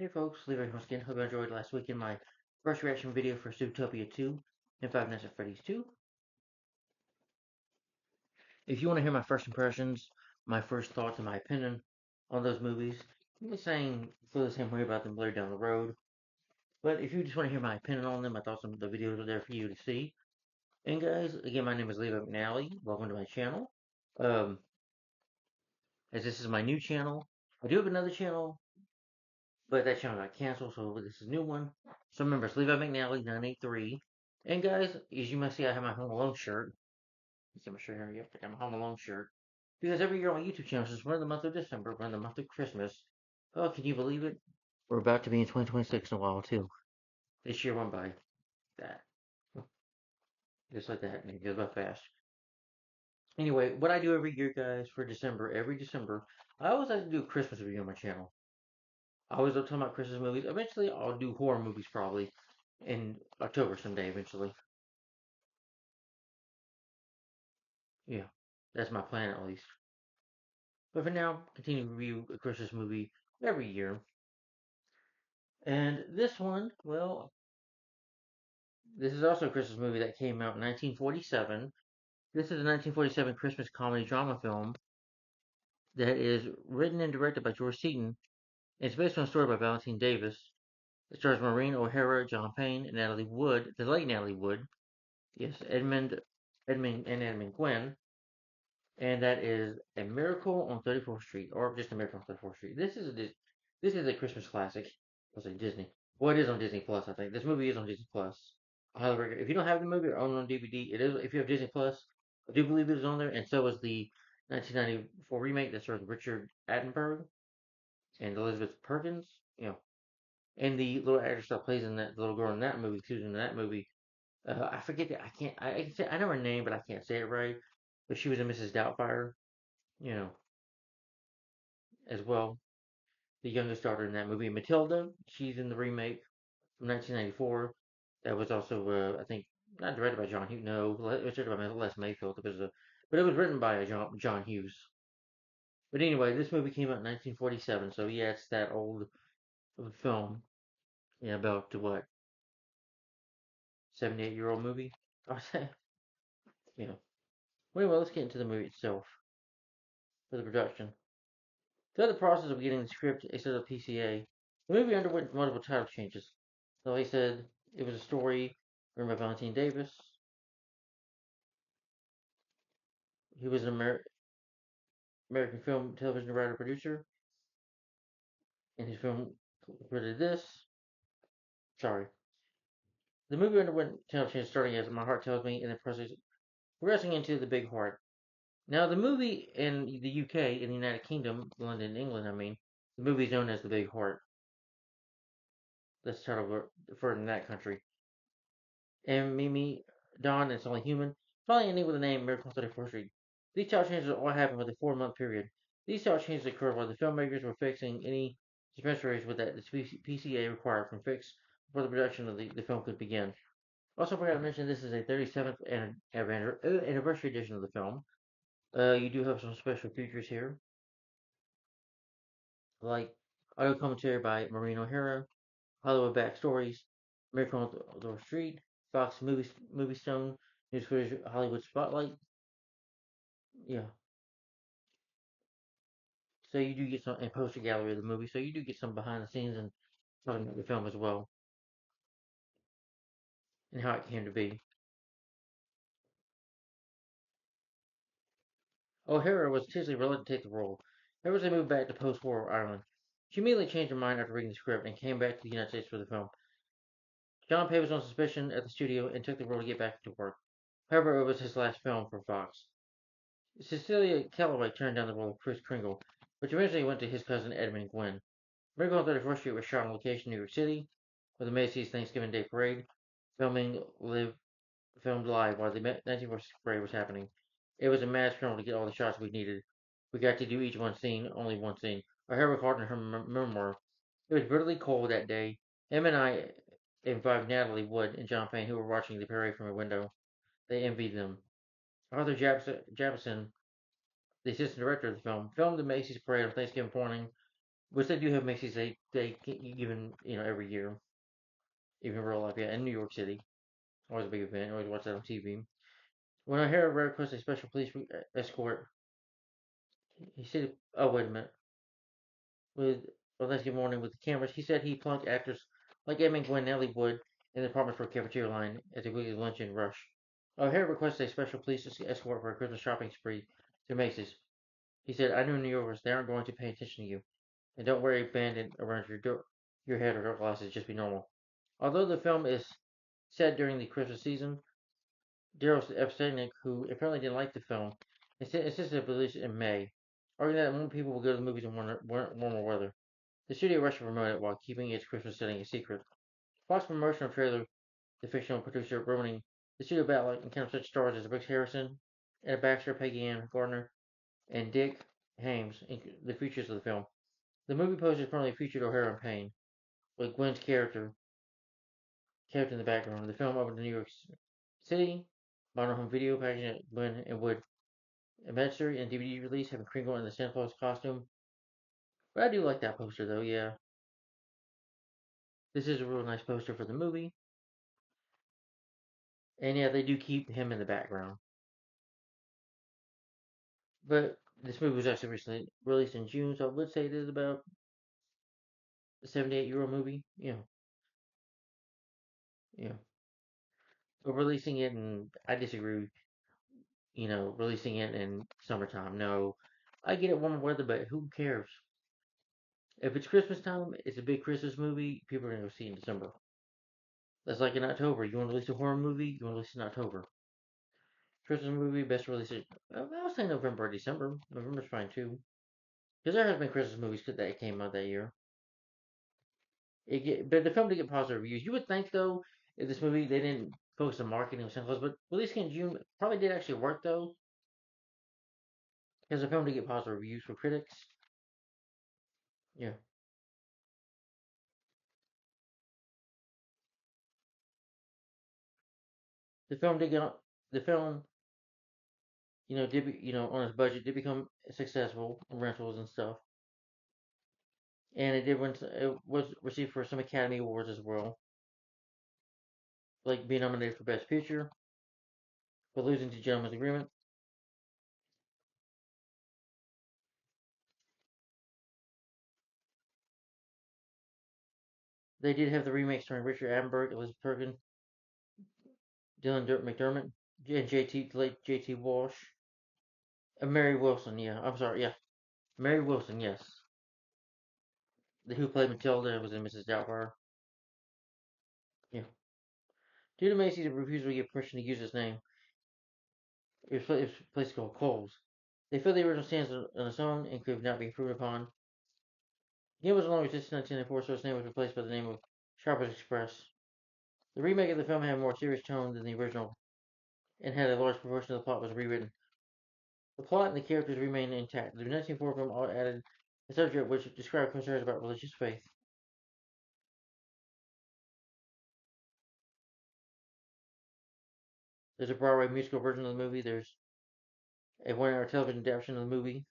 Hey folks, Levi once again. Hope you enjoyed last week in my first reaction video for Zootopia 2 and Five Nights at Freddy's 2. If you want to hear my first impressions, my first thoughts, and my opinion on those movies, I'm just saying feel the same way about them later down the road. But if you just want to hear my opinion on them, I thought some of the videos are there for you to see. And guys, again, my name is Levi McNally. Welcome to my channel. Um, as this is my new channel, I do have another channel, but that channel got canceled, so this is a new one. So remember, it's Levi McNally 983. And guys, as you might see, I have my Home Alone shirt. You see my shirt here? Yep, I got my Home Alone shirt. Because every year on my YouTube channel, since we're in the month of December, we're in the month of Christmas. Oh, can you believe it? We're about to be in 2026 in a while too. This year went by that, just like that, and it goes by fast. Anyway, what I do every year, guys, for December, every December, I always like to do a Christmas video on my channel. I always love talking about Christmas movies. Eventually, I'll do horror movies probably in October someday. Eventually, yeah, that's my plan at least. But for now, continue to review a Christmas movie every year. And this one, well, this is also a Christmas movie that came out in 1947. This is a 1947 Christmas comedy drama film that is written and directed by George Seaton. It's based on a story by Valentine Davis. It stars Maureen O'Hara, John Payne, and Natalie Wood, the late Natalie Wood. Yes, Edmund Gwen, and that is A Miracle on 34th Street, or just A Miracle on 34th Street. This is a Christmas classic. I'll say Disney. Well, it is on Disney Plus, I think. This movie is on Disney Plus. I highly recommend. If you don't have the movie or own it on DVD, it is. If you have Disney Plus, I do believe it is on there, and so is the 1994 remake that stars Richard Attenborough and Elizabeth Perkins. You know, and the little actress that plays in that, the little girl in that movie, too, in that movie. I forget that. I can't. I can say I know her name, but I can't say it right. But she was in Mrs. Doubtfire. You know, as well. The youngest daughter in that movie, Matilda. She's in the remake from 1994. That was also, I think, not directed by John Hughes. No, it was directed by Les Mayfield. But it was written by John Hughes. But anyway, this movie came out in 1947, so yeah, it's that old of a film. Yeah, about what, 78-year-old movie? I would say. Yeah. Well, anyway, let's get into the movie itself for the production. Throughout the process of getting the script instead of PCA, the movie underwent multiple title changes. So like I said, it was a story written by Valentine Davis. He was an American film television writer producer, and his film credited this. Sorry. The movie underwent title changes starting as My Heart Tells Me and then progressing into The Big Heart. Now, the movie in the UK, in the United Kingdom, London, England, the movie is known as The Big Heart. That's the title for in that country. And Mimi, Dawn, It's Only Human, finally ending with the name Miracle on 34th Street. These title changes all happened with a 4-month period. These title changes occurred while the filmmakers were fixing any dispensaries with that the PCA required from fix before the production of the film could begin. Also, forgot to mention this is a 37th anniversary edition of the film. You do have some special features here, like audio commentary by Maureen O'Hara, Hollywood Backstories, Miracle on the Street, Fox Movie Stone, News Footage Hollywood Spotlight. Yeah. So you do get some and poster gallery of the movie, so you do get some behind the scenes and talking about the film as well and how it came to be. O'Hara was initially reluctant to take the role. Ever since they moved back to post-war Ireland, she immediately changed her mind after reading the script and came back to the United States for the film. John Pay was on suspicion at the studio and took the role to get back to work. However, it was his last film for Fox. Cecilia Calloway turned down the role of Kris Kringle, which eventually went to his cousin Edmund Gwenn. Miracle on 34th Street was shot on location in New York City for the Macy's Thanksgiving Day Parade. Filming filmed live while the 1946 parade was happening. It was a mad scramble to get all the shots we needed. We got to do each one scene, only one scene. O'Hara recalled in her memoir, "It was brutally cold that day. Him and I invited Natalie Wood and John Payne, who were watching the parade from a window. They envied them." Arthur Japson, the assistant director of the film, filmed the Macy's parade on Thanksgiving morning which they do have Macy's. They even every year, even real life. Yeah, in New York City, always a big event. Always watch that on TV. When O'Hara requests a special police escort, he said, "Oh wait a minute." With Thanksgiving morning with the cameras, he said he plunked actors like Emmett Gwen and Ellie Wood in the department store cafeteria line at the weekly luncheon rush. O'Hara requested a special police escort for a Christmas shopping spree to Macy's. He said, "I know New Yorkers; they aren't going to pay attention to you, and don't wear a bandit around your head or glasses. Just be normal." Although the film is set during the Christmas season, Daryl Epsteinick, who apparently didn't like the film, insisted it release in May, arguing that more people will go to the movies in warmer weather. The studio rushed to promote it while keeping its Christmas setting a secret. Fox promotional trailer, the fictional producer ruining the studio backlog encountered such stars as Rex Harrison, Ed Baxter, Peggy Ann Gardner, and Dick Haymes in the features of the film. The movie poster currently featured O'Hara and Payne, with Gwen's character in the background. The film opened in New York City, bought home video packaging at Gwen and Wood. A Medstory and DVD release having Kringle in the Santa Claus costume. But I do like that poster though, yeah. This is a real nice poster for the movie. And yeah, they do keep him in the background. But this movie was actually recently released in June, so I would say it is about a 78-year-old movie. Yeah. But releasing it in, I disagree, releasing it in summertime. No. I get it warm weather, but who cares? If it's Christmas time, it's a big Christmas movie, people are going to go see it in December. That's like in October. You want to release a horror movie, you want to release it in October. Christmas movie, best release it. I was saying November or December. November's fine too. Because there has been Christmas movies that came out that year. But the film did get positive reviews. You would think though, if this movie they didn't focus on marketing with Santa Claus, but releasing in June probably did actually work though, because the film did get positive reviews from critics. Yeah, the film did get the film, did on its budget did become successful in rentals and stuff, and it was received for some Academy Awards as well, like being nominated for Best Picture, but losing to Gentleman's Agreement. They did have the remake starring Richard Attenborough, Elizabeth Perkins, Dylan McDermott, and late JT Walsh, and Mary Wilson. Yeah, I'm sorry. Yeah, Mary Wilson. Yes, the who played Matilda was in Mrs. Doubtfire. Yeah. Due to Macy's refusal to give permission to use his name, it was a place called Coles. They feel the original stands on its own and could not be improved upon. Again, was long resisted in 1994, so its name was replaced by the name of Sharper's Express. The remake of the film had a more serious tone than the original and had a large proportion of the plot was rewritten. The plot and the characters remain intact. The 1904 film added a subject which described concerns about religious faith. There's a Broadway musical version of the movie. There's a 1 hour television adaptation of the movie.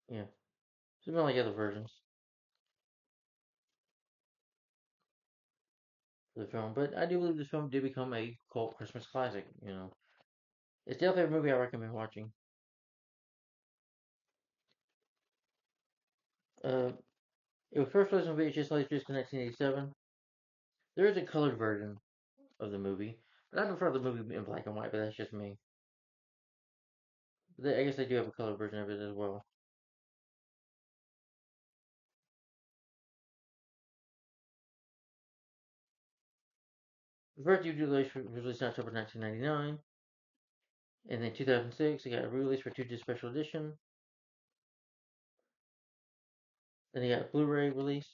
Yeah. There's been like other versions of the film. But I do believe this film did become a cult Christmas classic. It's definitely a movie I recommend watching. Uh, it was first released on VHS Laserdisc in 1987. There is a colored version of the movie, but I prefer the movie in black and white, but that's just me. I guess they do have a colored version of it as well. The first DVD release was released in October 1999, and then 2006 it got re-released for 2 disc special edition. Then they got a Blu-ray release.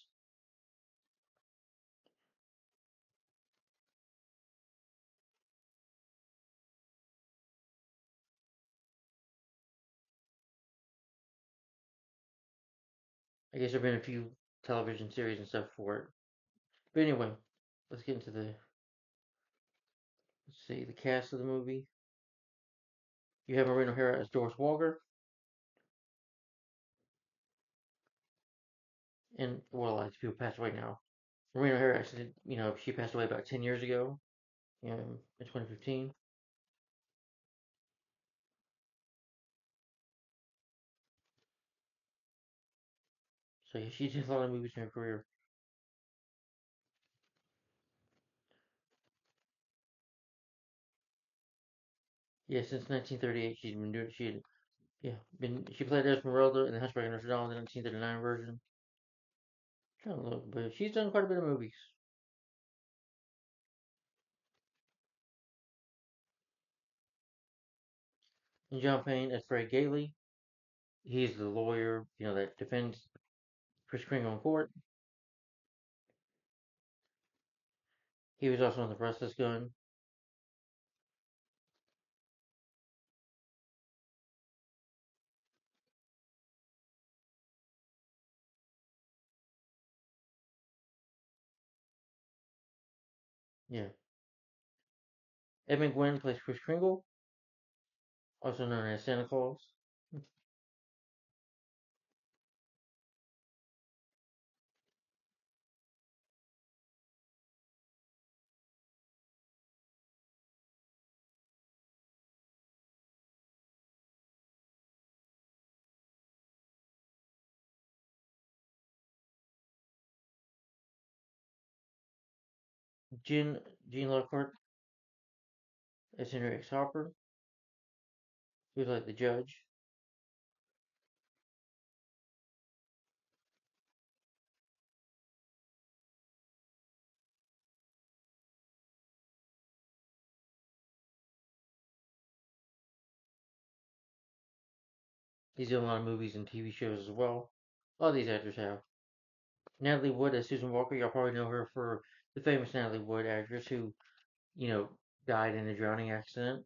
I guess there've been a few television series and stuff for it. But anyway, let's get into the cast of the movie. You have Maureen O'Hara as Doris Walker, And well, a lot of people passed away now. Marina O'Hara actually, she passed away about 10 years ago, in 2015. So yeah, she did a lot of movies in her career. Yeah, since 1938, she's been doing. She played Esmeralda in The Hunchback of Notre Dame, the 1939 version. Trying to look, but she's done quite a bit of movies. And John Payne as Fred Gailey. He's the lawyer, that defends Chris Kringle in court. He was also in The Restless Gun. Yeah. Edmund Gwenn plays Chris Kringle, also known as Santa Claus. Jean Jean Lockhart as Henry X. Hopper, who's like the judge. He's done a lot of movies and TV shows as well. A lot of these actors have. Natalie Wood as Susan Walker. Y'all probably know her for the famous Natalie Wood actress who, you know, died in a drowning accident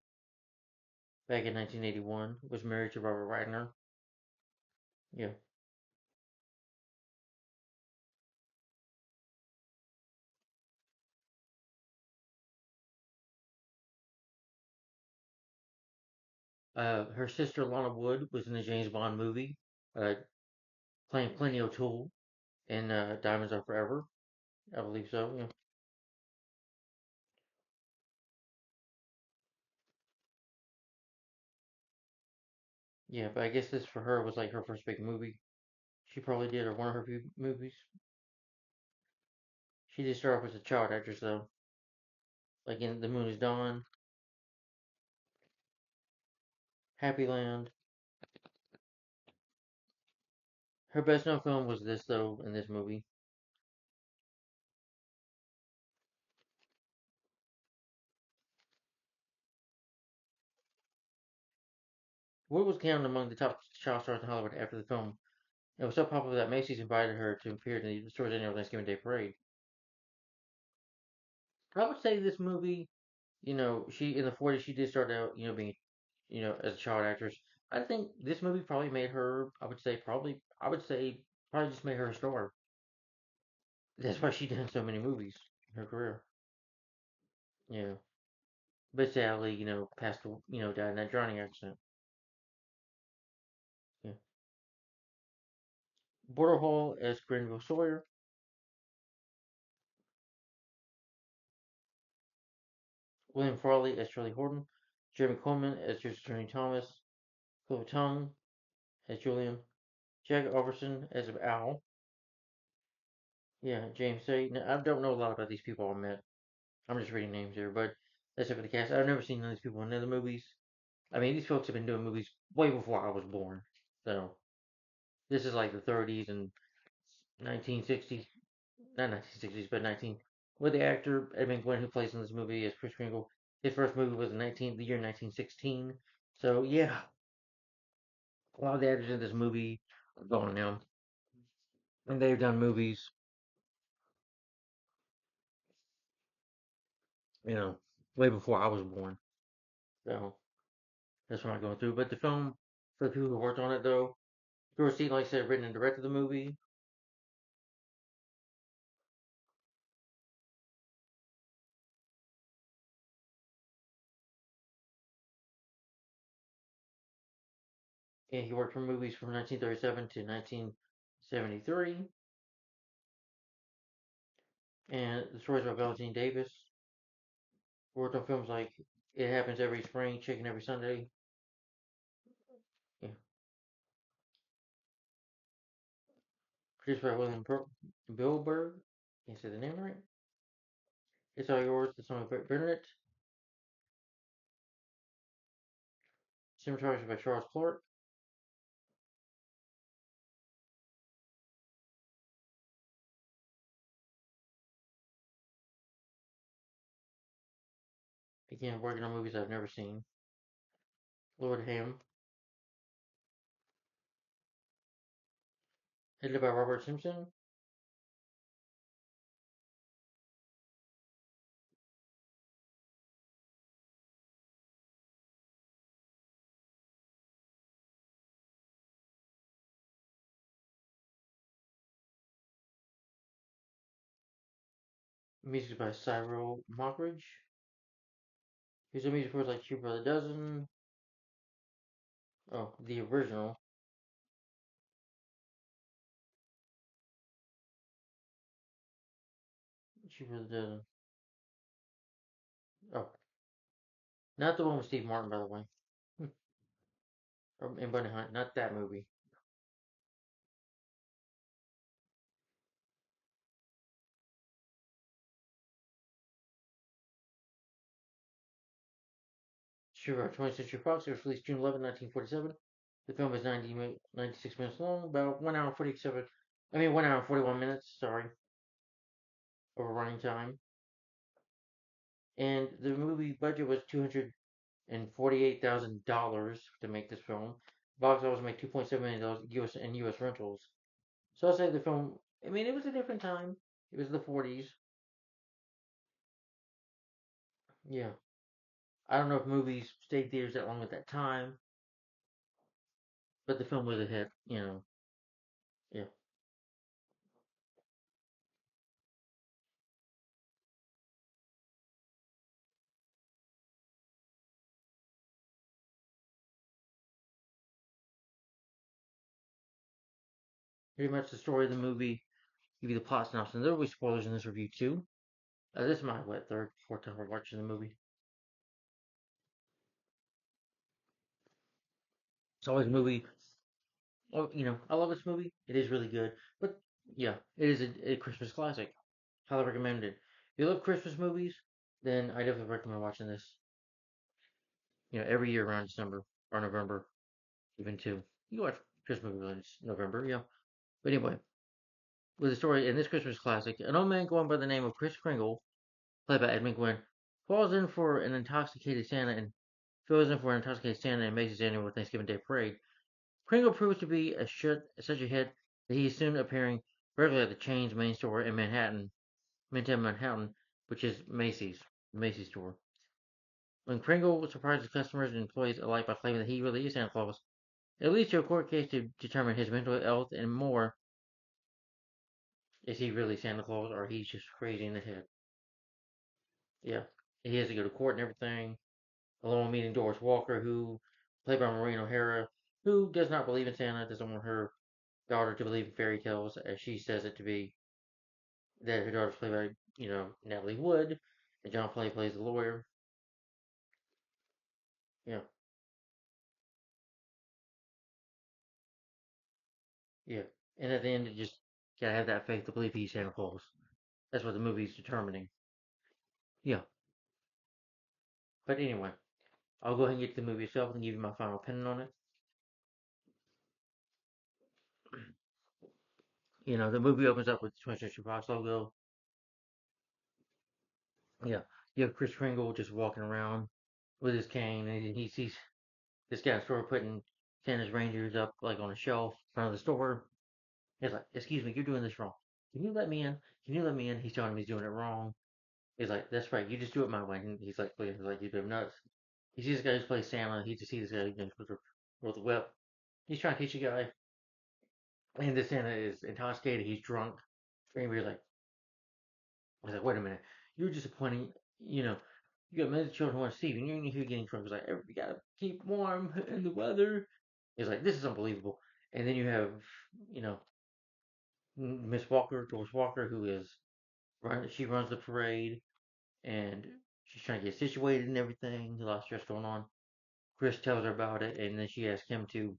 back in 1981. Was married to Robert Wagner. Yeah. Her sister Lana Wood was in the James Bond movie, uh, playing Plenty O'Toole in Diamonds Are Forever. I believe so. Yeah. Yeah, but I guess this for her was like her first big movie. She probably did, or one of her few movies. She did start off as a child actress though, like in The Moon Is Dawn, Happy Land. Her best known film was this though, in this movie. Wood was counted among the top child stars in Hollywood after the film. It was so popular that Macy's invited her to appear in the store's annual Thanksgiving Day parade. I would say this movie, she in the 40s she did start out, being, as a child actress. I think this movie probably made her. I would say probably just made her a star. That's why she done so many movies in her career. Yeah, but sadly, passed, died in that drowning accident. Yeah, Border Hall as Grenville Sawyer, William Farley as Charlie Horton, Jeremy Coleman as Joseph Attorney Thomas, Cliff Tongue as Julian, Jack Overson as Al. Yeah, James Say. Now, I don't know a lot about these people I met. I'm just reading names here, but that's it for the cast. I've never seen none of these people in other movies. I mean, these folks have been doing movies way before I was born. So this is like the 30s and 1960s, not 1960s, but 19. With the actor Edmund Gwenn, who plays in this movie as Chris Kringle, his first movie was the year 1916. So yeah, a lot of the actors in this movie are gone now, and they've done movies, you know, way before I was born. So that's what I'm going through. But the film, for the people who worked on it, though, George C. Like I said, written and directed the movie, and he worked for movies from 1937 to 1973. And the stories about Valentine Davis. Worked on films like It Happens Every Spring, Chicken Every Sunday. Yeah. Produced by William Bilberg. Can't say the name right. It's All Yours, the song of Bernadette. Cinematography by Charles Clark. Again, working on movies I've never seen. Lord Ham. Edited by Robert Simpson. Music by Cyril Mockridge. He's done music for like Cheaper by the Dozen. Oh, the original. Cheaper by the Dozen. Oh, not the one with Steve Martin, by the way. And Bunny Hunt. Not that movie. Sure, 20th Century Fox. It was released June 11, 1947. The film is 96 minutes long, about 1 hour 47. I mean, 1 hour 41 minutes, sorry, over running time. And the movie budget was $248,000 to make this film. Box office made $2.7 million US in US rentals. So I'll say the film, I mean, it was a different time. It was the 40s. Yeah. I don't know if movies stayed theaters that long at that time, but the film was a hit. Yeah. Pretty much the story of the movie, give you the plot synopsis. And there will be spoilers in this review too. This is my third, fourth time we're watching the movie. It's always a movie. Oh, I love this movie. It is really good. But yeah, it is a Christmas classic. Highly recommended. If you love Christmas movies, then I definitely recommend watching this. Every year around December or November, even too. You watch Christmas movies in November, yeah. But anyway, with the story in this Christmas classic, an old man going by the name of Kris Kringle, played by Edmund Gwenn, falls in for an intoxicated Santa and fills in for an intoxicated Santa and makes his annual Thanksgiving Day parade. Kringle proves to be such a hit that he is soon appearing regularly at the chain's main store in Midtown Manhattan, which is Macy's, the Macy's store. When Kringle surprises customers and employees alike by claiming that he really is Santa Claus, it leads to a court case to determine his mental health and more. Is he really Santa Claus or he's just crazy in the head? Yeah. He has to go to court and everything, along with meeting Doris Walker, who, played by Maureen O'Hara, who does not believe in Santa, doesn't want her daughter to believe in fairy tales, as she says it to be. That her daughter's played by, Natalie Wood, and John Play plays the lawyer. Yeah, yeah. And at the end, you just gotta have that faith to believe he's Santa Claus. That's what the movie's determining. Yeah. But anyway, I'll go ahead and get to the movie itself and give you my final opinion on it. The movie opens up with the 20th Century Fox logo. Yeah. You have Kris Kringle just walking around with his cane, and he sees this guy in the store putting Santa's reindeers up like on a shelf in front of the store. He's like, "Excuse me, you're doing this wrong. Can you let me in? Can you let me in?" He's telling him he's doing it wrong. He's like, "That's right. You just do it my way." And he's like, "You do nuts." He sees this guy who's plays Santa. He just sees this guy with the whip. He's trying to teach the guy, and the Santa is intoxicated. He's drunk. And he's like, "Wait a minute. You're disappointing. You know, you got many children who want to see you, and you're here getting drunk." He's like, "You gotta keep warm in the weather." He's like, "This is unbelievable." And then you have, you know, Miss Walker, Doris Walker, who is She runs the parade, and she's trying to get situated and everything. There's a lot of stress going on. Chris tells her about it, and then she asks him to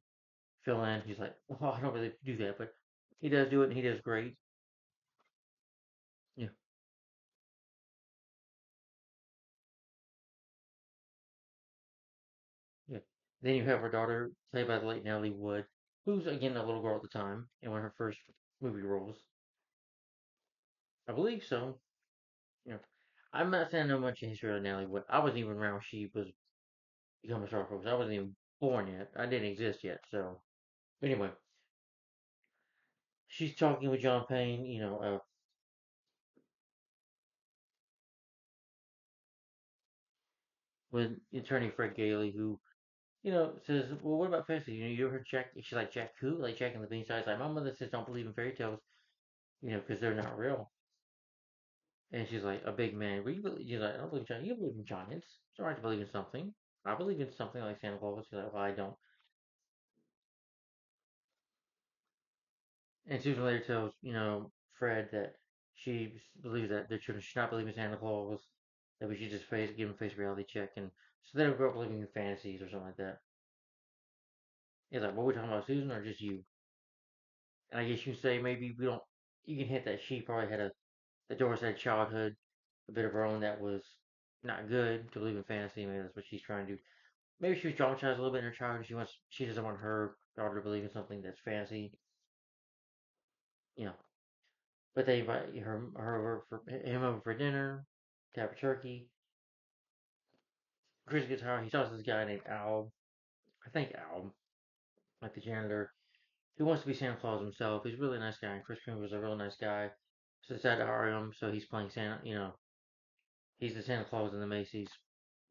fill in. He's like, "Well, I don't really do that, but he does do it, and he does great." Yeah, yeah. Then you have her daughter, played by the late Natalie Wood, who's again a little girl at the time, and one of her first movie roles, I believe so. You know, I'm not saying I know much of history of Natalie Wood. I wasn't even around when she was becoming a star, folks. I wasn't even born yet. I didn't exist yet. So anyway, she's talking with John Payne. With attorney Fred Gailey, who says, "Well, what about fantasy? You ever heard Jack?" She's like, "Jack who?" Like Jack and the Beanstalk. Like my mother says, "Don't believe in fairy tales, because they're not real." And she's like, "A big man." Well, she's like, "I don't believe in giants. You believe in giants. It's alright to believe in something. I believe in something like Santa Claus." She's like, "Well, I don't." And Susan later tells Fred that she believes that their children should not believe in Santa Claus. That we should just give them a face reality check, and so they don't grow up living in fantasies or something like that. He's like, "What are we talking about, Susan, or just you?" And I guess you can say maybe we don't. You can hint that she probably had that Doris had a childhood, a bit of her own that was not good to believe in fantasy. Maybe that's what she's trying to do. Maybe she was traumatized a little bit in her childhood. She doesn't want her daughter to believe in something that's fantasy, you know. But they invite her over for him over for dinner, to have a turkey. Chris gets hired. He talks to this guy named Al. I think Al, like the janitor, who wants to be Santa Claus himself. He's a really nice guy. And Chris Kringle was a real nice guy. So they decided to hire him. So he's playing Santa. He's the Santa Claus in the Macy's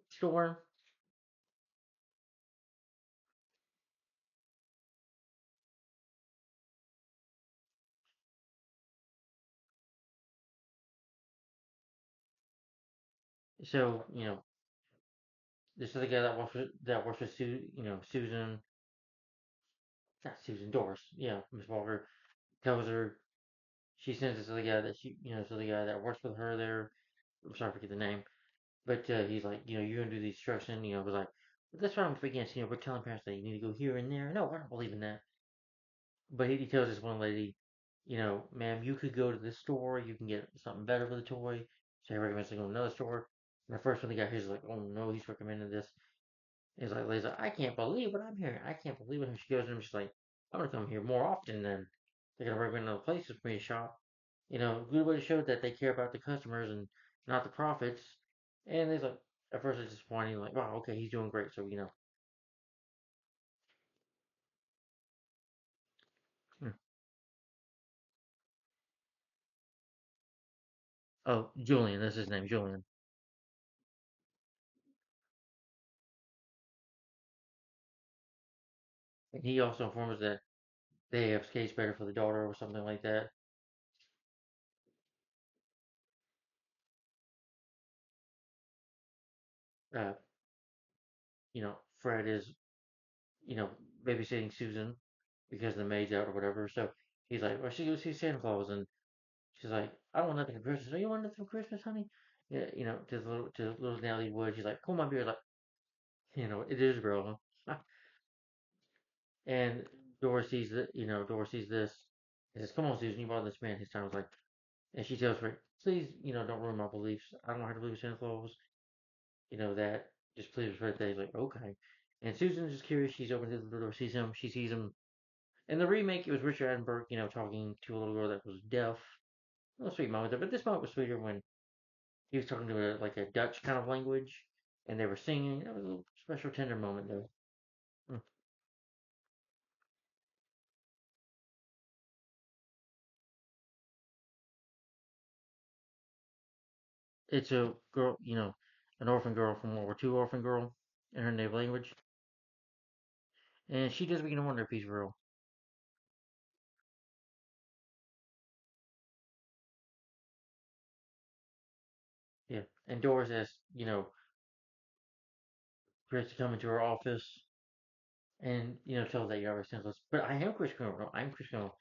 store. So this is the guy that works with Susan, not Susan Doris. Yeah, Miss Walker tells her she sends it to the guy to the guy that works with her there. I'm sorry, I forget the name. But he's like, you're gonna do the instruction. It was like, but that's what I'm up against. We're telling parents that you need to go here and there. No, I don't believe in that. But he tells this one lady, ma'am, you could go to this store. You can get something better for the toy. So he recommends to go to another store. And the first one the guy hears is like, oh no, he's recommended this. And he's like, lady's like, I can't believe what I'm hearing. I can't believe it. And she goes to him, she's like, I'm gonna come here more often. Then they're gonna recommend other places for me to shop. Good way to show that they care about the customers and not the profits. And he's like, at first it's disappointing, like, wow, okay, he's doing great. So, hmm. Oh, Julian, that's his name, Julian. And he also informs that they have skates better for the daughter or something like that. Uh, Fred is, you know, babysitting Susan because the maid's out or whatever. So he's like, well, she goes see Santa Claus, and she's like, I don't want nothing for Christmas. Oh, you want nothing for Christmas, honey? Yeah, to little Natalie Wood. She's like, cool, my beer. Like, it is a girl, huh? And Doris sees this. And says, come on, Susan, you brought this man. His time was like, and she tells her, please, don't ruin my beliefs. I don't know how to believe in Santa Claus. That. Just please respect that. He's like, okay. And Susan's just curious. She's open to the door, sees him. She sees him. In the remake, it was Richard Attenborough, talking to a little girl that was deaf. A little sweet moment there, but this moment was sweeter when he was talking to her like a Dutch kind of language, and they were singing. That was a little special, tender moment there. Mm. It's a girl, an orphan girl from World War II, orphan girl in her native language, and she does begin to wonder if he's real. Yeah, and Doris asks, Chris to come into her office and tells that you're always senseless. But I am Chris Criminal. I'm Chris Criminal,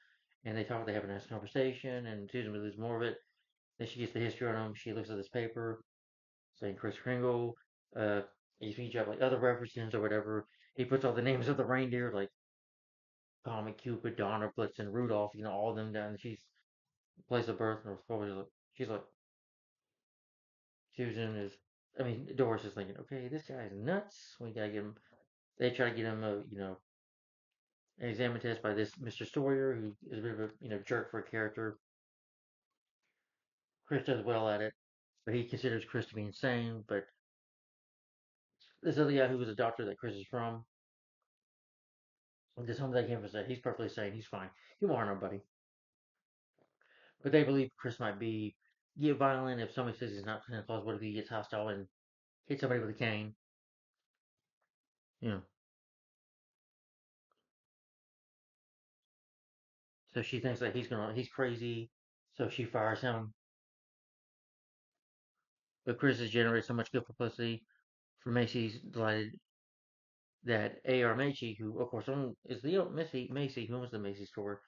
and they talk. They have a nice conversation, and Susan believes more of it. Then she gets the history on him. She looks at this paper saying Chris Kringle. Uh, you have like other references or whatever. He puts all the names of the reindeer like Comet, Cupid, Donner, Blitzen, Rudolph. All of them down. She's place of birth, and she's like Susan is. I mean, Doris is thinking, okay, this guy's nuts. We gotta get him. They try to get him a an exam test by this Mr. Sawyer, who is a bit of a jerk for a character. Chris does well at it, but he considers Chris to be insane. But this other guy who was a doctor that Chris is from, this home that came from said he's perfectly sane, he's fine, he won't harm nobody. But they believe Chris might get violent if somebody says he's not Santa Claus. What if he gets hostile and hits somebody with a cane? You know. So she thinks that he's crazy. So she fires him. But Chris has generated so much good publicity for Macy's delighted that A.R. Macy, who of course is the Macy, who owns the Macy store,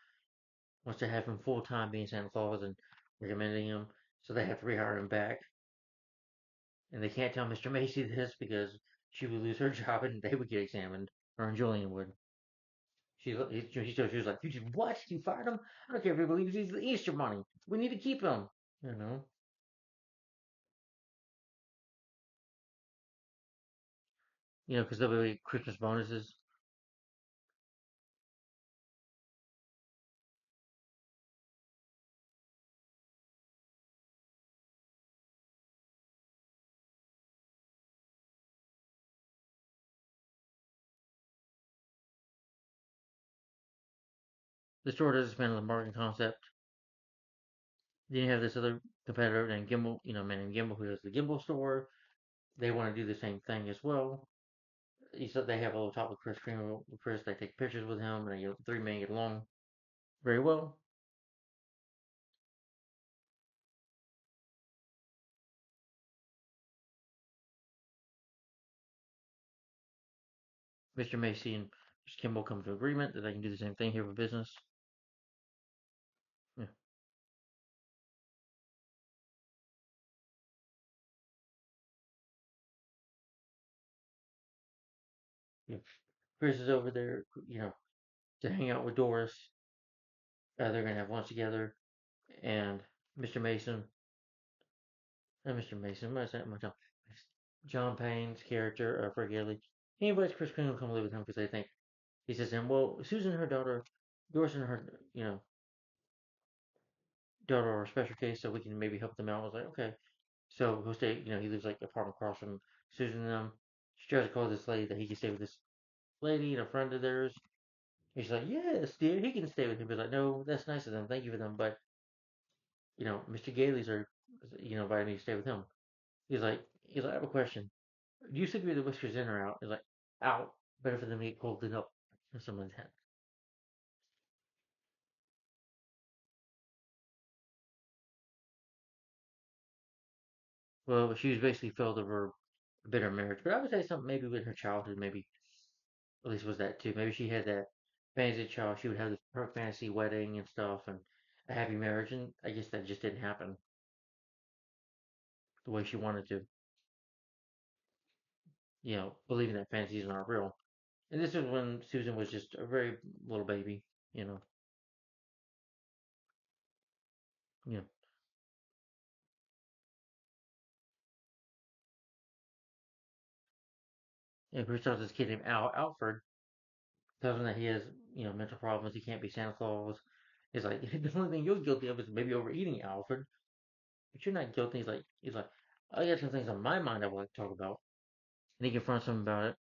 wants to have him full time being Santa Claus and recommending him. So they have to rehire him back. And they can't tell Mr. Macy this because she would lose her job and they would get examined. Her and Julian would. She was like, you just what? You fired him? I don't care if he believes he's the Easter Bunny. We need to keep him. You know, because there'll be Christmas bonuses. The store doesn't spend on the marketing concept. Then you have this other competitor named Gimbal, a man named Gimbal who does the Gimbal store. They want to do the same thing as well. He said they have a little talk with Chris Kringle. Chris, they take pictures with him, and the three men get along very well. Mr. Macy and Mr. Kimball come to agreement that they can do the same thing here for business. Yeah, yeah. Chris is over there, to hang out with Doris. They're gonna have lunch together, and Mr. Mason, Mr. Mason, what's that? John Payne's character, Frank Gilly, he invites Chris Kringle to come live with him because they think he says to him, "Well, Susan and her daughter, Doris and her, daughter are a special case, so we can maybe help them out." I was like, okay. So he'll stay. He lives like apartment across from Susan and them. She tries to call this lady that he can stay with this lady and a friend of theirs. And she's like, "Yes, dear, he can stay with him." He's like, "No, that's nice of them. Thank you for them, but Mr. Gailey's are, inviting me to stay with him." He's like, "I have a question. Do you sleep with the whiskers in or out?" He's like, "Out. Better for them to get cold than up," or something like that. Well, she was basically failed of her bitter marriage, but I would say something maybe with her childhood, maybe at least was that too. Maybe she had that fantasy child. She would have her fantasy wedding and stuff, and a happy marriage, and I guess that just didn't happen the way she wanted to. Believing that fantasies aren't real. And this was when Susan was just a very little baby. You know, you know. And Bruce tells this kid named Alfred, tells him that he has mental problems. He can't be Santa Claus. He's like, the only thing you're guilty of is maybe overeating, Alfred. But you're not guilty. He's like, I got some things on my mind I would like to talk about. And he confronts him about it.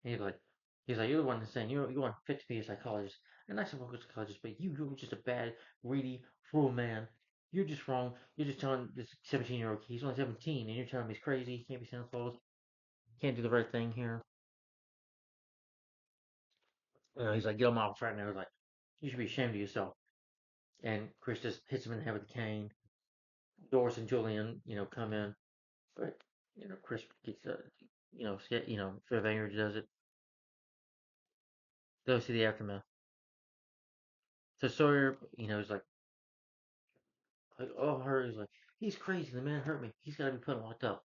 And he's like, you're the one that's saying you want fit to be a psychologist. And I said, well, psychologist, but you're just a bad, greedy, cruel man. You're just wrong. You're just telling this 17-year-old kid, he's only 17, and you're telling him he's crazy. He can't be Santa Claus. Can't do the right thing here. He's like, get him off right now. He's like, you should be ashamed of yourself. And Chris just hits him in the head with a cane. Doris and Julian, come in, but Chris gets, Fifth Anger does it. They'll see the aftermath. So Sawyer, is like, oh, her is like, he's crazy. The man hurt me. He's got to be put locked up.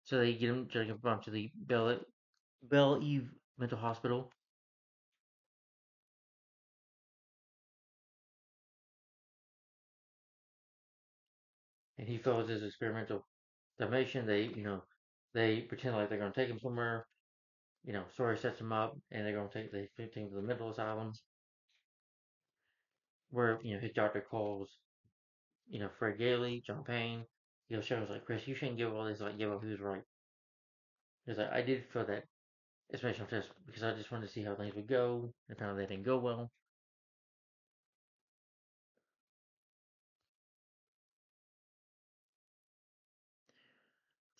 So they get him, drag him to the Belle Eve mental hospital, and he fails his experimental summation. They pretend like they're going to take him somewhere. Sawyer sets him up, and they take him to the mental asylum, where his doctor calls Fred Gailey, John Payne. Sheriff's like, Chris, you shouldn't give all this. Like, give up. He was right. He's like, I did for that experimental test because I just wanted to see how things would go, and found they didn't go well.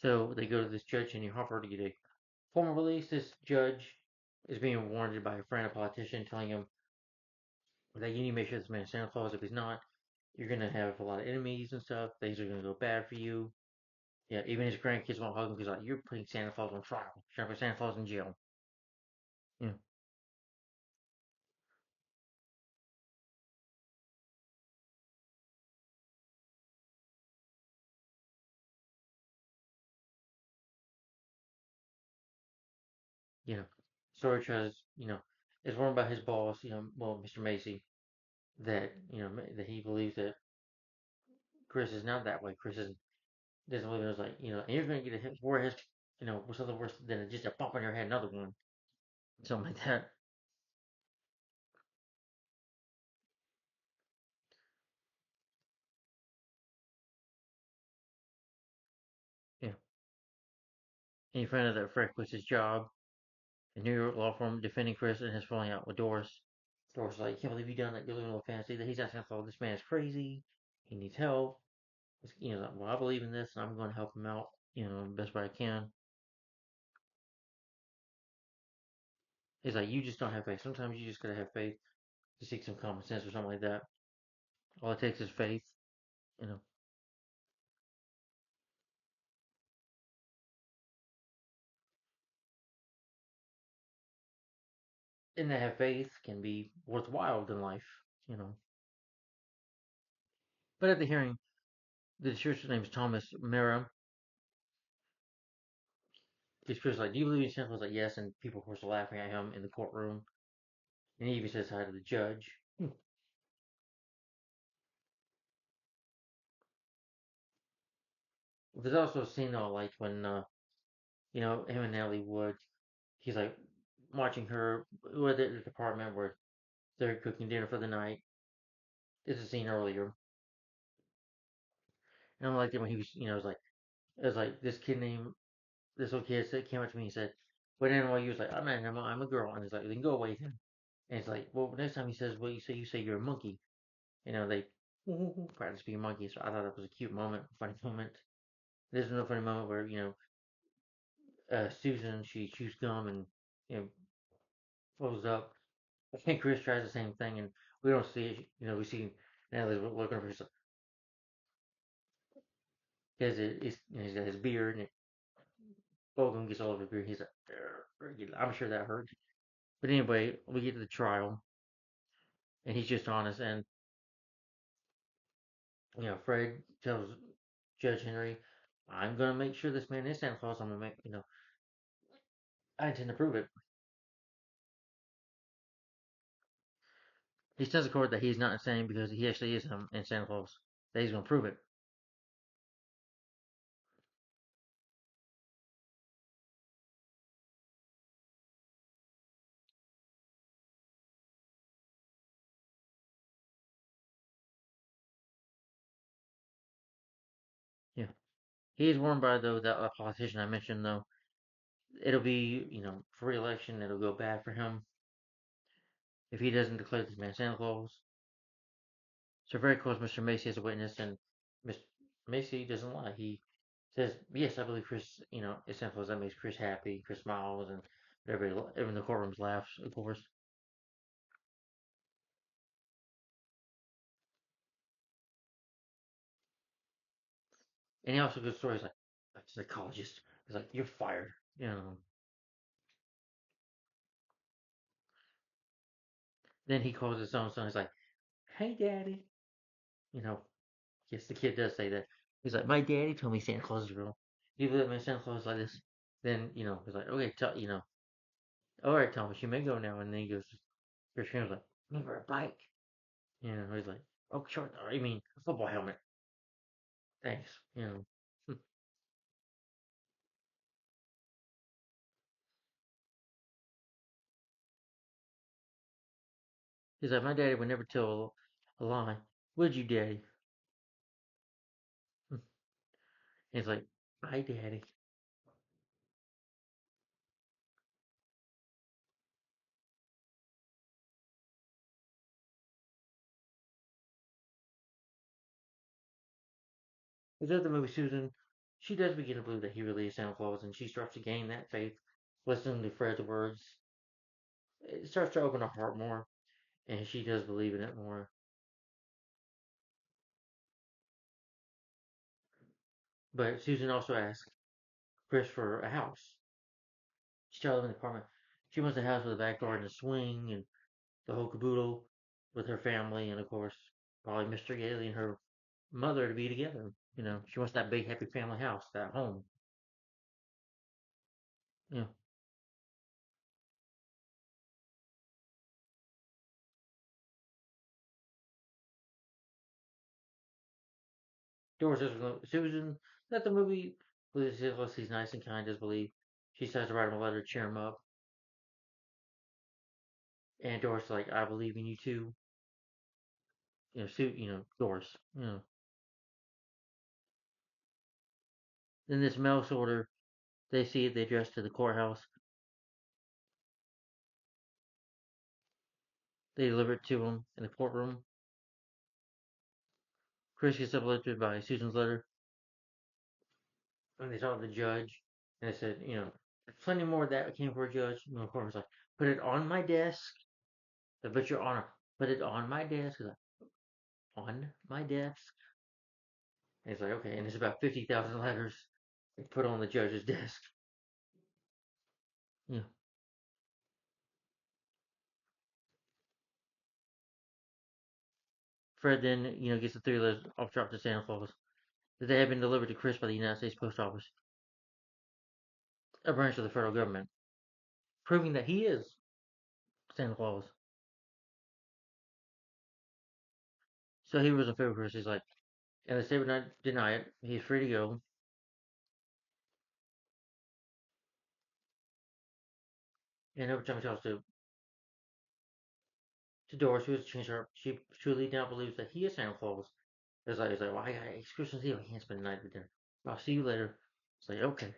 So they go to this judge in New Harper to get a formal release. This judge is being warned by a friend, a politician, telling him that you need to make sure this man is Santa Claus. If he's not, you're gonna have a lot of enemies and stuff. Things are gonna go bad for you. Yeah, even his grandkids won't hug him because like you're putting Santa Claus on trial. You're trying to put Santa Claus in jail. Yeah, you know. Sorge has, is warned by his boss, well, Mr. Macy, that that he believes that Chris is not that way. Chris is doesn't believe it. Was like, and you're gonna get a hit where his, something worse than just a bump on your head, another one, something like that. Yeah, and he found out that Fred quits his job in New York law firm defending Chris and his falling out with Doris. Doris is like, can't believe you done that. You're living a little fantasy. That he's asking for this man is crazy. He needs help. Like, well, I believe in this, and I'm going to help him out, the best way I can. He's like, you just don't have faith. Sometimes you just gotta have faith to seek some common sense or something like that. All it takes is faith, you know. And to have faith can be worthwhile in life. But at the hearing, the church's name is Thomas Merriam. He's Chris like, do you believe in Santa? I was like, yes. And people, of course, are laughing at him in the courtroom. And he even says hi to the judge. There's also a scene though, like when him and Natalie Wood. He's like watching her with the department where they're cooking dinner for the night. It's a scene earlier, and I liked it when he was, it was like this kid named this little kid said came up to me and said, "What animal are you?" Was like, "I'm an animal. I'm a girl." And he's like, "Then go away then." And it's like, well, next time he says, "Well, you say you're a monkey." They practice being monkeys. So I thought that was a cute moment, funny moment. There's another funny moment where Susan she chews gum and you know blows up. I think Chris tries the same thing, and we don't see it. We see Natalie's looking over his because he's got his beard and Bogum gets all over his beard. He's like, I'm sure that hurt. But anyway, we get to the trial, and he's just honest. And Fred tells Judge Henry, "I'm gonna make sure this man is Santa Claus. I'm gonna make I intend to prove it." He tells the court that he's not insane because he actually is him in Santa Claus. That he's gonna prove it. Yeah, he is warned by though that politician I mentioned though. It'll be for re-election. It'll go bad for him if he doesn't declare this man Santa Claus. So very close, Mr. Macy as a witness, and Mr. Macy doesn't lie. He says, "Yes, I believe Chris. Is Santa Claus. That makes Chris happy. Chris smiles, and everybody, even the courtrooms laughs, of course." And he also goes stories like a psychologist. He's like, "You're fired." Then he calls his own son. He's like, "Hey, Daddy." You know, yes, the kid does say that. He's like, "My daddy told me Santa Claus is real. You believe in Santa Claus like this?" Then he's like, "Okay, all right, Thomas, you may go now." And then he goes, Chris like, "Remember a bike?" He's like, "Oh, sure. I mean, a football helmet. Thanks." He's like, "My daddy would never tell a lie. Would you, Daddy?" He's like, "Bye, Daddy." Without the movie, Susan, she does begin to believe that he really is Santa Claus, and she starts to gain that faith, listening to Fred's words. It starts to open her heart more, and she does believe in it more. But Susan also asks Chris for a house. She tells him in the apartment she wants a house with a back garden, a swing, and the whole caboodle with her family, and of course, probably Mr. Gailey and her mother to be together. She wants that big, happy family house, that home. You know, Doris says Susan that the movie with he's nice and kind, does believe. She starts to write him a letter to cheer him up. And Doris is like, "I believe in you too." Doris. Then this mail sorter, they see it, they address to the courthouse. They deliver it to him in the courtroom. Chris gets uplifted by Susan's letter. And they talk to the judge. And they said, there's plenty more of that came for a judge. And the court was like, "Put it on my desk." But your honor, put it on my desk. He's like, "On my desk?" And he's like, "Okay." And it's about 50,000 letters put on the judge's desk. Yeah. Fred then, gets the three letters off dropped to Santa Claus that they had been delivered to Chris by the United States Post Office, a branch of the federal government, proving that he is Santa Claus. So he was a favorite Chris. He's like, and the state would not deny it. He's free to go. And every time he talks to Doris, who has changed her, she truly now believes that he is Santa Claus. It's like, "Well, it's Christmas Eve. I can't spend the night with dinner. I'll see you later." It's like, okay.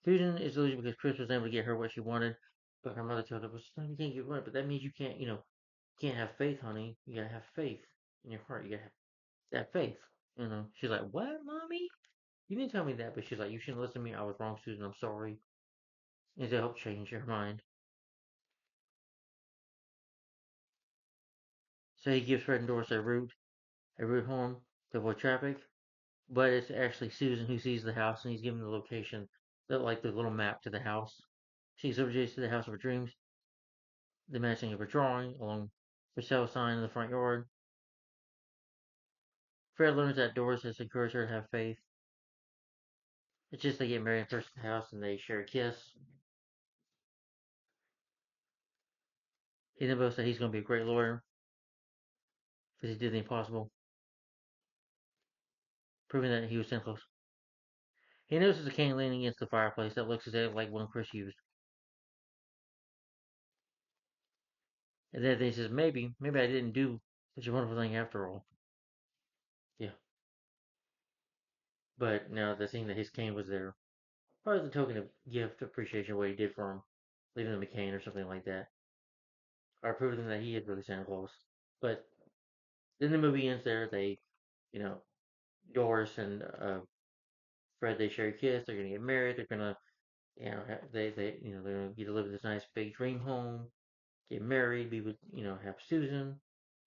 Susan is delusional because Chris was able to get her what she wanted, but her mother told her, "Well, son, you can't get what, but that means you can't, can't have faith, honey. You gotta have faith in your heart. You gotta have that faith." She's like, "What, mommy? You didn't tell me that." But she's like, "You shouldn't listen to me. I was wrong, Susan. I'm sorry." And to help change her mind. So he gives Fred and Doris a route home to avoid traffic. But it's actually Susan who sees the house, and he's given the location, like the little map to the house. She subjects to the house of her dreams, the matching of her drawing, along for sale sign in the front yard. Fred learns that Doris has encouraged her to have faith. It's just they get married in first house and they share a kiss. He then boasts that he's going to be a great lawyer because he did the impossible, proving that he was senseless. He notices a cane leaning against the fireplace that looks exactly like one Chris used. And then he says, maybe I didn't do such a wonderful thing after all. Yeah. But now the scene that his cane was there, probably as a token of gift, appreciation, what he did for him, leaving him a cane or something like that, or proving that he is really Santa Claus. But then the movie ends there. They, you know, Doris and Fred, they share a kiss. They're gonna get married. They're gonna, they're gonna get to live in this nice big dream home, get married, be with, have Susan.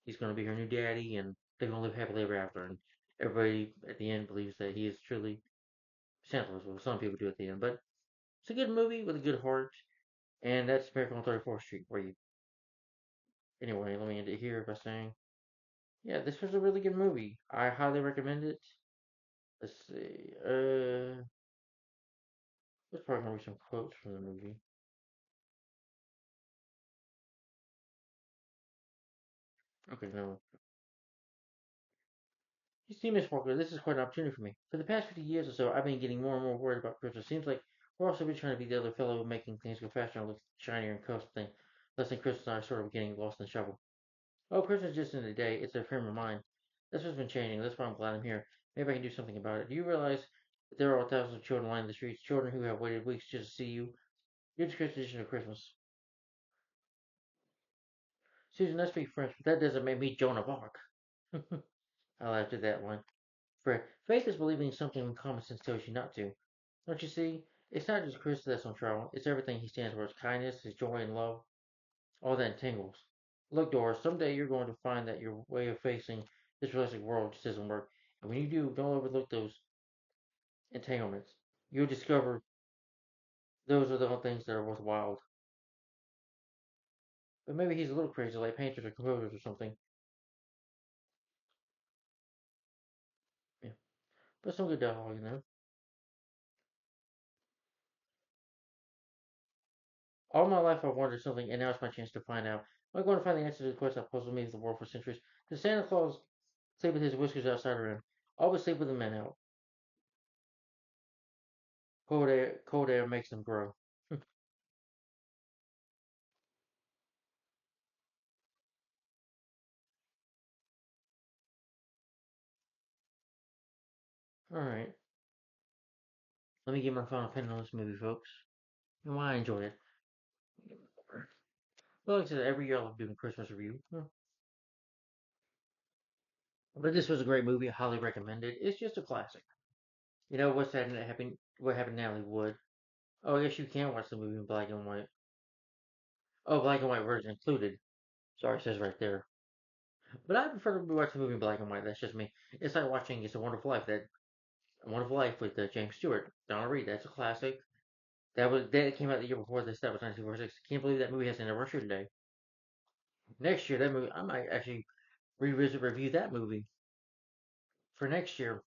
He's gonna be her new daddy, and they're gonna live happily ever after. And everybody at the end believes that he is truly Santa Claus. Well, some people do at the end, but it's a good movie with a good heart. And that's Miracle on 34th Street for you. Anyway, let me end it here by saying, yeah, this was a really good movie. I highly recommend it. Let's see. There's probably gonna be some quotes from the movie. Okay, no. You see, Miss Walker, this is quite an opportunity for me. For the past 50 years or so, I've been getting more and more worried about Christmas. Seems like we're also trying to be the other fellow making things go faster and look shinier and coast thing. Less than Chris and I are sort of getting lost in the shuffle. Oh, Christmas just in a day. It's a frame of mind. That's what's been changing. That's why I'm glad I'm here. Maybe I can do something about it. Do you realize that there are thousands of children lining the streets, children who have waited weeks just to see you? You're the tradition of Christmas. Susan, I speak French, but that doesn't make me Joan of Arc. I laughed at that one. Fred, faith is believing in something when common sense tells you not to. Don't you see? It's not just Chris that's on trial. It's everything he stands for. His kindness, his joy and love. All that entangles. Look, Doris, someday you're going to find that your way of facing this realistic world just doesn't work. And when you do, don't overlook those entanglements. You'll discover those are the only things that are worthwhile. But maybe he's a little crazy, like painters or composers or something. Yeah. But some good dialogue, you know. All my life I've wondered something, and now it's my chance to find out. I'm going to find the answer to the question that puzzled me with the world for centuries. Does Santa Claus sleep with his whiskers outside or in? Always sleep with the men out. Cold air makes them grow. All right. Let me get my final opinion on this movie, folks. And why I enjoyed it. Well, like I said, every year I love doing Christmas review. But this was a great movie. I highly recommend it. It's just a classic. You know what's that happened? What happened to Natalie Wood? Oh, I guess you can watch the movie in black and white. Oh, black and white version included. Sorry, it says right there. But I prefer to watch the movie in black and white. That's just me. It's like watching It's a Wonderful Life. That A Wonderful Life with James Stewart, Donna Reed. That's a classic. That came out the year before this. That was 1946. Can't believe that movie has an anniversary today. Next year, that movie I might actually revisit review that movie for next year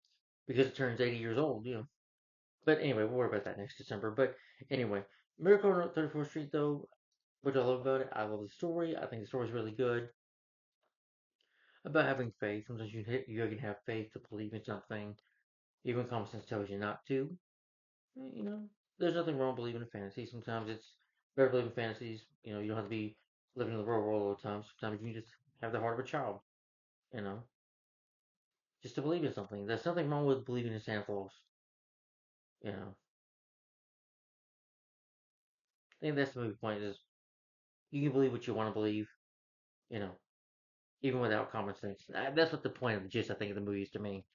because it turns 80 years old. You know. But anyway, we'll worry about that next December. But anyway, Miracle on 34th Street though, what I love about it, I love the story. I think the story's really good about having faith. Sometimes you can have faith to believe in something, even common sense tells you not to. You know, there's nothing wrong with believing in fantasy. Sometimes it's better to believe in fantasies. You know, you don't have to be living in the real world all the time. Sometimes you can just have the heart of a child. You know, just to believe in something. There's nothing wrong with believing in Santa Claus. You know, I think that's the movie point is you can believe what you want to believe. You know, even without common sense. That's what the point of the gist I think of the movie is to me.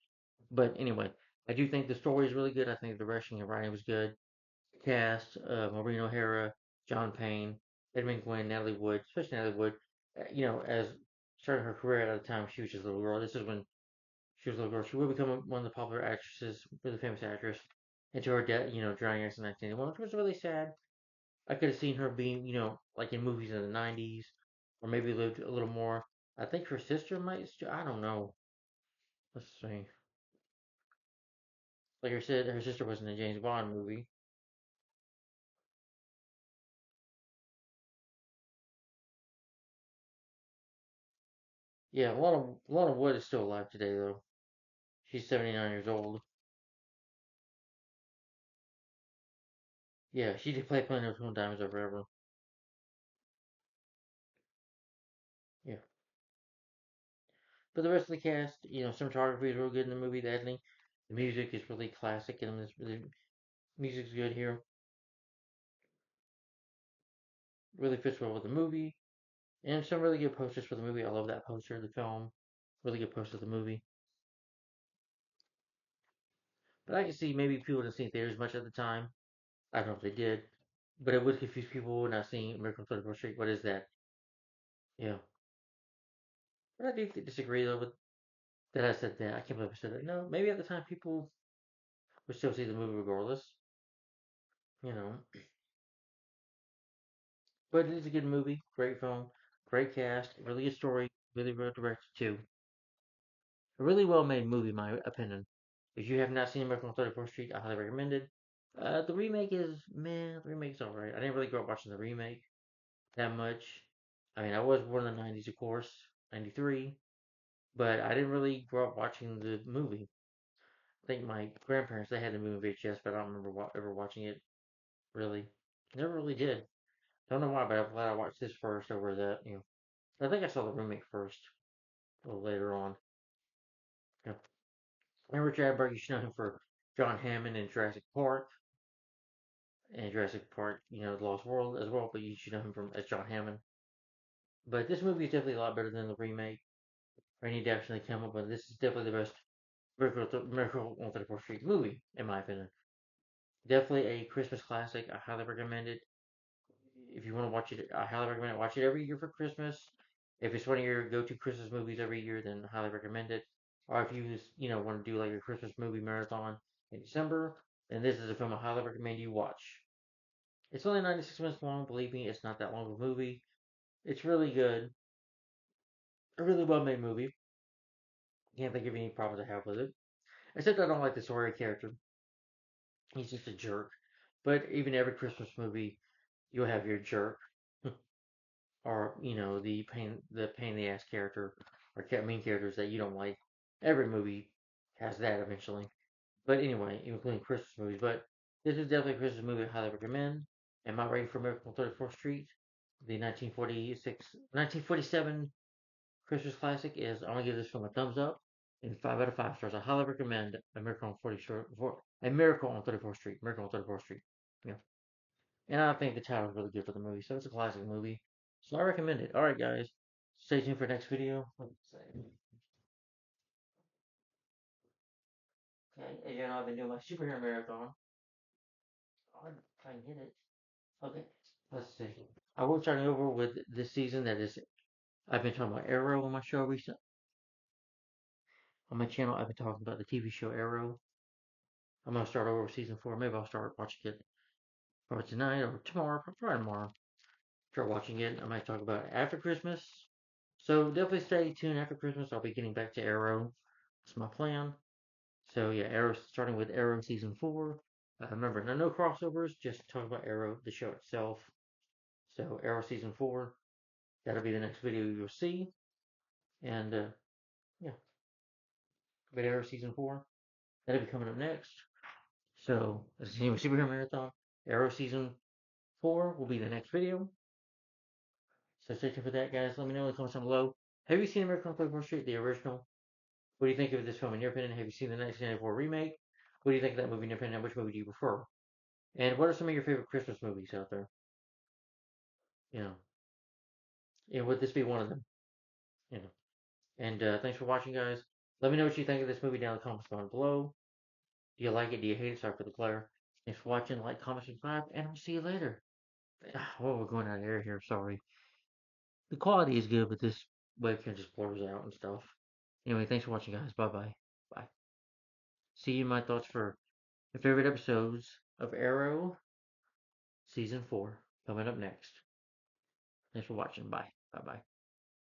But anyway, I do think the story is really good. I think the direction and writing was good. Cast: Maureen O'Hara, John Payne, Edmund Gwenn, Natalie Wood, especially Natalie Wood. You know, as starting her career at the time she was just a little girl. This is when she was a little girl. She would become one of the popular actresses, really famous actress, until her death. You know, drowning in 1981, which was really sad. I could have seen her being, you know, like in movies in the '90s, or maybe lived a little more. I think her sister might. I don't know. Let's see. Like I said, her sister was in a James Bond movie. Yeah, Lana Wood is still alive today though. She's 79 years old. Yeah, she did play Planet of Twin Diamonds or forever. Yeah, but the rest of the cast, you know, cinematography is real good in the movie. The editing, the music is really classic, and this really music's good here. Really fits well with the movie, and some really good posters for the movie. I love that poster of the film. Really good poster of the movie. But I can see maybe people didn't see it theaters much at the time. I don't know if they did, but it would confuse people not seeing American Football Street. What is that? Yeah, but I do disagree though with that. I said that. I can't believe I said that. No, maybe at the time people would still see the movie regardless. You know, but it is a good movie, great film, Great cast, really good story, really well directed too. A really well made movie, in my opinion. If you have not seen Miracle on 34th Street, I highly recommend it. The remake is meh. The remake's alright. I didn't really grow up watching the remake that much. I mean, I was born in the 90s, of course, 93, but I didn't really grow up watching the movie. I think my grandparents, they had the movie VHS, but I don't remember ever watching it, really. Never really did. Don't know why, but I'm glad I watched this first over that. I think I saw the remake first, a little later on. Yeah. And Richard Attenborough, you should know him for John Hammond in Jurassic Park, and Jurassic Park, The Lost World as well, but you should know him from as John Hammond. But this movie is definitely a lot better than the remake. Rainy definitely came up, but this is definitely the best Miracle on 34th Street movie, in my opinion. Definitely a Christmas classic. I highly recommend it. If you want to watch it, I highly recommend it. Watch it every year for Christmas. If it's one of your go-to Christmas movies every year, then I highly recommend it. Or if you want to do like a Christmas movie marathon in December, then this is a film I highly recommend you watch. It's only 96 minutes long. Believe me, it's not that long of a movie. It's really good. A really well-made movie. Can't think of any problems I have with it. Except I don't like the Sawyer character. He's just a jerk. But even every Christmas movie, you'll have your jerk, or the pain in the ass character, or main characters that you don't like. Every movie has that eventually. But anyway, including Christmas movies. But this is definitely a Christmas movie I highly recommend. And my rating for Miracle on 34th Street, the 1947 Christmas classic, is I'm gonna give this film a thumbs up and 5 out of 5 stars. I highly recommend A Miracle on 40 Short for A Miracle on 34th Street. Miracle on 34th Street. Yeah. And I think the title is really good for the movie, so it's a classic movie. So I recommend it. Alright guys. Stay tuned for next video. Okay, as you know, I've been doing my superhero marathon. I'll try and hit it. Okay, let's see. I will start over with this season. That is, I've been talking about Arrow on my show recently. On my channel, I've been talking about the TV show Arrow. I'm gonna start over with season 4. Maybe I'll start watching it probably tonight or tomorrow. Probably tomorrow. Start watching it. I might talk about it after Christmas. So definitely stay tuned after Christmas. I'll be getting back to Arrow. That's my plan. So yeah, Arrow starting with Arrow season 4. Remember, no crossovers. Just talk about Arrow, the show itself. So Arrow season 4. That'll be the next video you'll see. And yeah, but Arrow season 4. That'll be coming up next. So this is Superhero Marathon. Arrow season 4 will be the next video. So stay tuned for that, guys. Let me know in the comments down below. Have you seen American on 34th Street, the original? What do you think of this film in your opinion? Have you seen the 1994 remake? What do you think of that movie in your opinion? Which movie do you prefer? And what are some of your favorite Christmas movies out there? You know, would this be one of them? You know, and thanks for watching, guys. Let me know what you think of this movie down in the comments down below. Do you like it? Do you hate it? Sorry for the glare. Thanks for watching. Like, comment, subscribe, and I'll see you later. Well, we're going out of air here. Sorry. The quality is good, but this webcam just blurs out and stuff. Anyway, thanks for watching, guys. Bye-bye. Bye. See you in my thoughts for your favorite episodes of Arrow Season 4 coming up next. Thanks for watching. Bye. Bye-bye.